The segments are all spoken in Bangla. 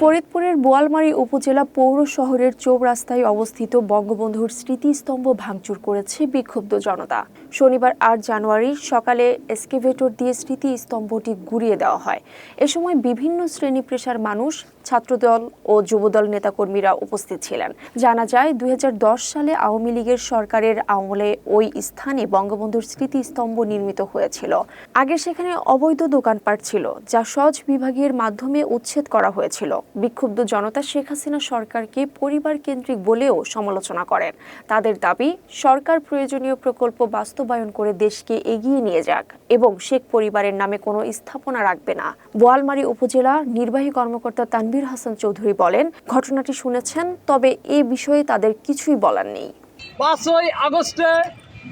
ফরিদপুরের বোয়ালমারী উপজেলা পৌর শহরের চৌরাস্তায় অবস্থিত বঙ্গবন্ধুর স্মৃতিস্তম্ভ ভাঙচুর করেছে বিক্ষুব্ধ জনতা। শনিবার ৮ জানুয়ারি সকালে এক্সকেভেটর দিয়ে স্মৃতিস্তম্ভটি গুঁড়িয়ে দেওয়া হয়। এ সময় বিভিন্ন শ্রেণী পেশার মানুষ, ছাত্রদল ও যুবদল নেতাকর্মীরা উপস্থিত ছিলেন। জানা যায় ২০১০ সালে আওয়ামী লীগের সরকারের আমলে ওই স্থানে বঙ্গবন্ধুর স্মৃতিস্তম্ভ নির্মিত হয়েছিল। আগে সেখানে অবৈধ দোকানপাট ছিল, যা সজ বিভাগের মাধ্যমে উচ্ছেদ করা হয়েছিল। বিক্ষুব্ধ জনতা শেখ হাসিনা সরকারকে পরিবার কেন্দ্রিক বলেও সমালোচনা করেন। তাদের দাবি, সরকার প্রয়োজনীয় প্রকল্প বাস্তবায়ন করে দেশকে এগিয়ে নিয়ে যাক এবং শেখ পরিবারের নামে কোনো স্থাপনা রাখবে না। বোয়ালমারী উপজেলা নির্বাহী কর্মকর্তা তানভীর হাসান চৌধুরী বলেন, ঘটনাটি শুনেছেন, তবে এ বিষয়ে তাদের কিছুই বলার নেই। ৫ই আগস্টে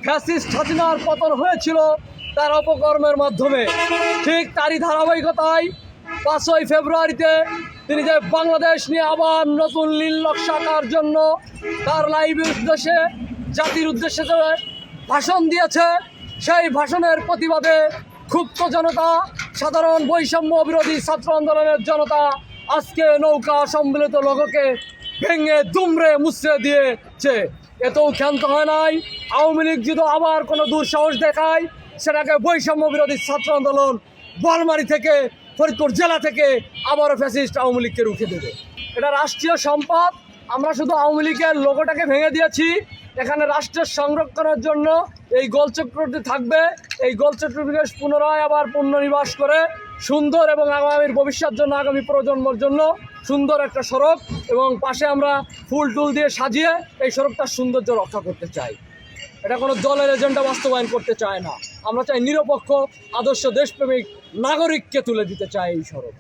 ফ্যাসিস্ট হাসিনার পতন হয়েছিল তার অপকর্মের মাধ্যমে। ঠিক তারই ধারাবাহিকতায় ৫ই ফেব্রুয়ারিতে তিনি যে বাংলাদেশ নিয়ে আবার নতুন নীল নকশা আঁকার জন্য তার লাইভের উদ্দেশ্যে, জাতির উদ্দেশ্যে ভাষণ দিয়েছে, সেই ভাষণের প্রতিবাদে ক্ষুব্ধ জনতা, সাধারণ বৈষম্য বিরোধী ছাত্র আন্দোলনের জনতা আজকে নৌকা সম্মিলিত লোগোকে ভেঙে দুমড়ে মুচড়ে দিয়েছে। এতেও ক্ষান্ত হয় নাই। আওয়ামী লীগ যদি আবার কোনো দুঃসাহস দেখায়, সেটাকে বৈষম্য বিরোধী ছাত্র আন্দোলন বোয়ালমারী থেকে, ফরিদপুর জেলা থেকে আবারও ফ্যাসিস্ট আওয়ামী লীগকে রুখে দেবে। এটা রাষ্ট্রীয় সম্পদ। আমরা শুধু আওয়ামী লীগের লোগোটাকে ভেঙে দিয়েছি। এখানে রাষ্ট্রের সংরক্ষণের জন্য এই গোলচক্রটি থাকবে। এই গোলচক্রটিকে পুনরায় আবার পুনর্নিবাস করে সুন্দর এবং আগামীর ভবিষ্যৎ জন্য, আগামী প্রজন্মের জন্য সুন্দর একটা সড়ক এবং পাশে আমরা ফুল টুল দিয়ে সাজিয়ে এই সড়কটার সৌন্দর্য রক্ষা করতে চাই। এটা কোনো দলের এজেন্ডা বাস্তবায়ন করতে চায় না। আমরা চাই নিরপেক্ষ, আদর্শ, দেশপ্রেমিক নাগরিককে তুলে দিতে চাই এই সড়ক।